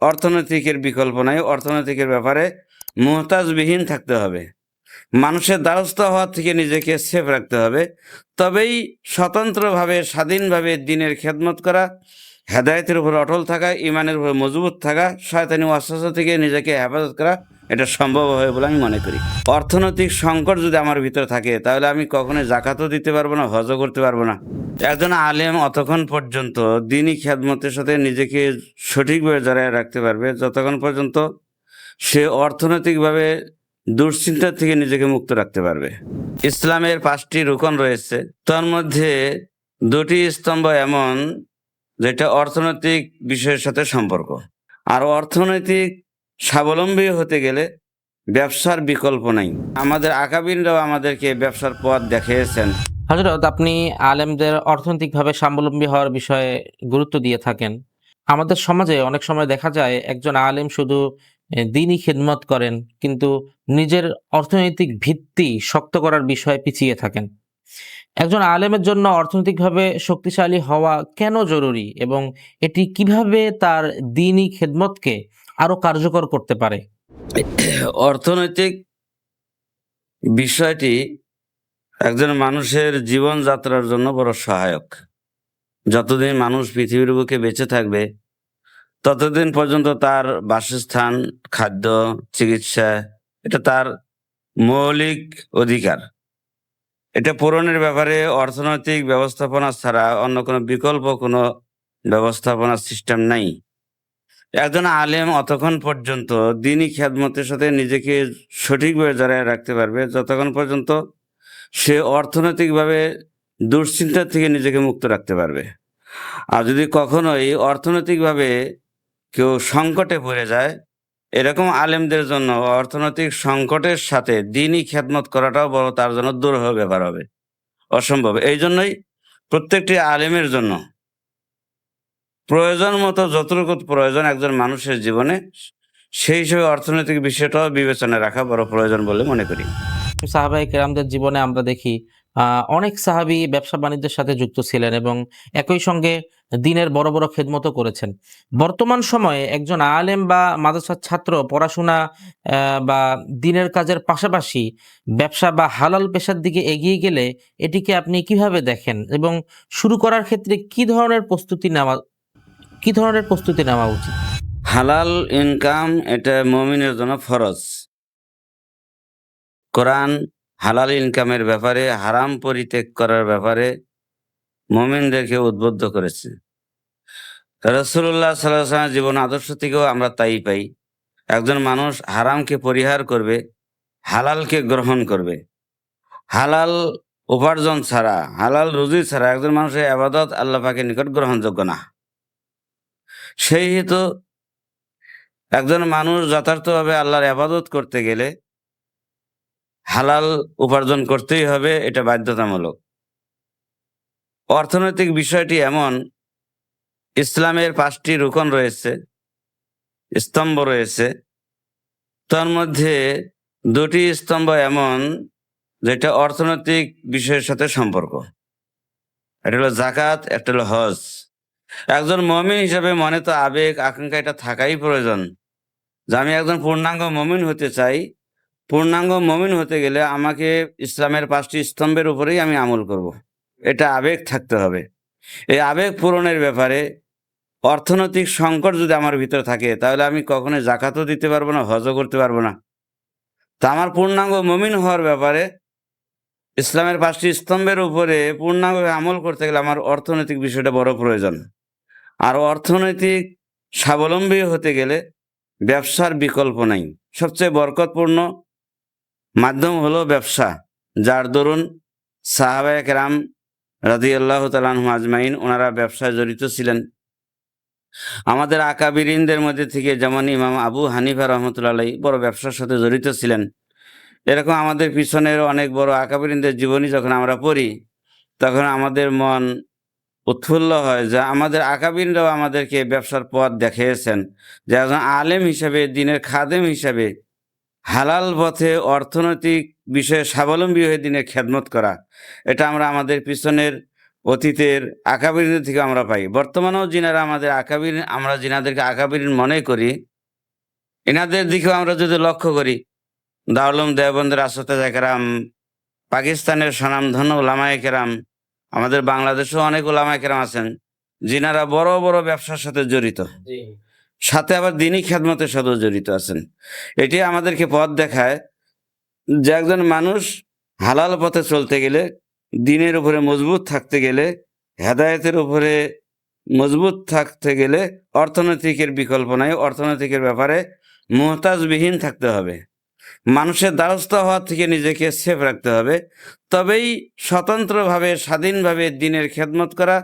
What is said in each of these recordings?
অর্থনৈতিকের বিকল্প নাই। অর্থনৈতিকের ব্যাপারে মুহতাজবিহীন থাকতে হবে। মানুষের দ্বারস্থ হওয়া থেকে নিজেকে সেফ রাখতে হবে। তবেই স্বতন্ত্রভাবে স্বাধীনভাবে দিনের খেদমত করা, হেদায়েতের উপর অটল থাকা, ইমানের উপর মজবুত থাকা, শয়তানি ওয়াসওয়াসা থেকে নিজেকে হেফাজত করা এটা সম্ভব হবে বলে আমি মনে করি। অর্থনৈতিক সংকট যদি আমার ভিতরে থাকে তাহলে আমি কখনোই জাকাতও দিতে পারবো না, হজও করতে পারবো না। একজন আলেম অতক্ষণ পর্যন্ত দিনই খেদমতের সাথে নিজেকে সঠিকভাবে জড়ায় রাখতে পারবে যতক্ষণ পর্যন্ত সে অর্থনৈতিকভাবে দুশ্চিন্তা থেকে নিজেকে মুক্ত রাখতে পারবে। ইসলামের 5টি রুকন রয়েছে, তার মধ্যে 2টি স্তম্ভ এমন যেটা অর্থনৈতিক বিষয়ের সাথে সম্পর্ক। আর অর্থনৈতিক স্বাবলম্বী হতে গেলে ব্যবসার বিকল্প নাই। আমাদের আকাবিররাও আমাদেরকে ব্যবসার পথ দেখিয়েছেন। হযরত, আপনি আলেমদের অর্থনৈতিকভাবে স্বাবলম্বী হওয়ার বিষয়ে গুরুত্ব দিয়ে থাকেন। আমাদের সমাজে অনেক সময় দেখা যায় একজন আলেম শুধু দ্বীনি খিদমত করেন, কিন্তু নিজের অর্থনৈতিক ভিত্তি শক্ত করার বিষয়ে পিছিয়ে থাকেন। একজন আলেমের জন্য অর্থনৈতিকভাবে শক্তিশালী হওয়া কেন জরুরি এবং এটি কিভাবে তার দ্বীনি খিদমতকে আরো কার্যকর করতে পারে? অর্থনৈতিক বিষয়টি একজন মানুষের জীবনযাত্রার জন্য বড় সহায়ক। যতদিন মানুষ পৃথিবীর বুকে বেঁচে থাকবে ততদিন পর্যন্ত তার বাসস্থান, খাদ্য, চিকিৎসা এটা তার মৌলিক অধিকার। এটা পূরণের ব্যাপারে অর্থনৈতিক ব্যবস্থাপনা ছাড়া অন্য কোনো বিকল্প কোনো ব্যবস্থাপনার সিস্টেম নাই। একজন আলেম অতক্ষণ পর্যন্ত দিনই খেদমতের সাথে নিজেকে সঠিকভাবে জড়ায় রাখতে পারবে যতক্ষণ পর্যন্ত সে অর্থনৈতিকভাবে দুশ্চিন্তা থেকে নিজেকে মুক্ত রাখতে পারবে। আর যদি কখনোই অর্থনৈতিকভাবে কেউ সংকটে পড়ে যায়, এরকম আলেমদের জন্য অর্থনৈতিক সংকটের সাথে দিনই খেদমত করাটাও বড় তার জন্য দুরূহ ব্যাপার হবে, অসম্ভব। এই জন্যই প্রত্যেকটি আলেমের জন্য প্রয়োজন মতো যতটুকু প্রয়োজন একজন মানুষের জীবনে, সেই হিসেবে অর্থনৈতিক বিষয়টাও বিবেচনায় রাখা বড় প্রয়োজন বলে মনে করি। সাহাবায়ে কেরামদের জীবনে আমরা দেখি অনেক সাহাবী ব্যবসা বাণিজ্যের সাথে যুক্ত ছিলেন এবং একই সঙ্গে দ্বীনের বড় বড় খেদমতও করেছেন। বর্তমান সময়ে একজন আলেম বা মাদ্রাসার ছাত্র পড়াশোনা বা দ্বীনের কাজের পাশাপাশি ব্যবসা বা হালাল পেশার দিকে এগিয়ে গেলে এটিকে আপনি কিভাবে দেখেন এবং শুরু করার ক্ষেত্রে কি ধরনের প্রস্তুতি নেওয়া উচিত? হালাল ইনকাম এটা মুমিনের জন্য ফরজ। কোরআন হালাল ইনকামের ব্যাপারে, হারাম পরিত্যাগ করার ব্যাপারে মুমিনদেরকে উদ্বুদ্ধ করেছে। রাসূলুল্লাহ সাল্লাল্লাহু আলাইহি ওয়াসাল্লামের জীবন আদর্শ থেকেও আমরা তাই পাই। একজন মানুষ হারামকে পরিহার করবে, হালালকে গ্রহণ করবে। হালাল উপার্জন ছাড়া, হালাল রুজি ছাড়া একজন মানুষের ইবাদত আল্লাহ পাকের নিকট গ্রহণযোগ্য না। সেই হেতু একজন মানুষ যথার্থভাবে আল্লাহর ইবাদত করতে গেলে হালাল উপার্জন করতেই হবে, এটা বাধ্যতামূলক। অর্থনৈতিক বিষয়টি এমন, ইসলামের 5টি রুকন রয়েছে, স্তম্ভ রয়েছে, তার মধ্যে 2টি স্তম্ভ এমন যেটা অর্থনৈতিক বিষয়ের সাথে সম্পর্ক। এটা হলো জাকাত, একটা হলো হজ। একজন মুমিন হিসেবে মনে তো আবেগ আকাঙ্ক্ষা এটা থাকাই প্রয়োজন যে আমি একজন পূর্ণাঙ্গ মুমিন হতে চাই। পূর্ণাঙ্গ মুমিন হতে গেলে আমাকে ইসলামের 5টি স্তম্ভের উপরেই আমি আমল করব। এটা আবেগ থাকতে হবে। এই আবেগ পূরণের ব্যাপারে অর্থনৈতিক সংকট যদি আমার ভিতরে থাকে তাহলে আমি কখনোই জাকাতও দিতে পারবো না, হজও করতে পারবো না। তা আমার পূর্ণাঙ্গ মুমিন হওয়ার ব্যাপারে ইসলামের 5টি স্তম্ভের উপরে পূর্ণাঙ্গভাবে আমল করতে গেলে আমার অর্থনৈতিক বিষয়টা বড় প্রয়োজন। আর অর্থনৈতিক স্বাবলম্বী হতে গেলে ব্যবসার বিকল্প নাই। সবচেয়ে বরকতপূর্ণ মাধ্যম হলো ব্যবসা, যার দরুন সাহাবায়ে কেরাম রাদিয়াল্লাহু তাআলা আনহুম আজমাইন ওনারা ব্যবসায় জড়িত ছিলেন। আমাদের আকাবিরিনদের মধ্যে থেকে যেমন ইমাম আবু হানিফা রহমতুল্লাহ আলাইহি বড় ব্যবসার সাথে জড়িত ছিলেন। এরকম আমাদের পিছনের অনেক বড় আকাবিরিনদের জীবনী যখন আমরা পড়ি তখন আমাদের মন উৎফুল্ল হয় যে আমাদের আকাবিররাও আমাদেরকে ব্যবসার পথ দেখিয়েছেন, যে একজন আলেম হিসাবে, দ্বীনের খাদেম হিসাবে হালাল পথে অর্থনৈতিক বিষয়ে স্বাবলম্বী হয়ে দ্বীনের খেদমত করা, এটা আমরা আমাদের পিছনের অতীতের আকাবিরদের থেকে আমরা পাই। বর্তমানেও যিনারা আমাদের আকাবির, আমরা যিনাদেরকে আকাবির মনে করি, এনাদের দিকেও আমরা যদি লক্ষ্য করি, দারুল উলুম দেওবন্দের আসতাজে কেরাম, পাকিস্তানের স্বনামধন্য ওলামায়ে কেরাম, আমাদের বাংলাদেশেও অনেক ওলামায়ে কেরাম আছেন যিনারা বড় বড় ব্যবসার সাথে জড়িত, সাথে আবার দিনী খেদমতের সাথেও জড়িত আছেন। এটি আমাদেরকে পথ দেখায় যে একজন মানুষ হালাল পথে চলতে গেলে, দিনের উপরে মজবুত থাকতে গেলে, হেদায়েতের উপরে মজবুত থাকতে গেলে অর্থনৈতিকের বিকল্প নাই। অর্থনৈতিকের ব্যাপারে মুহতাজবিহীন থাকতে হবে, মানুষের দ্বারস্থ হওয়ার থেকে নিজেকে সেফ রাখতে হবে। তবেই স্বতন্ত্রভাবে, স্বাধীনভাবে দিনের খেদমত করা,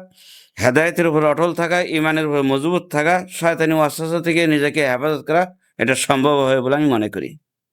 হেদায়েতের উপর অটল থাকা, ইমানের উপর মজবুত থাকা, শয়তানি ওয়াসওয়াসা থেকে নিজেকে হেফাজত করা, এটা সম্ভব হবে বলে আমি মনে করি।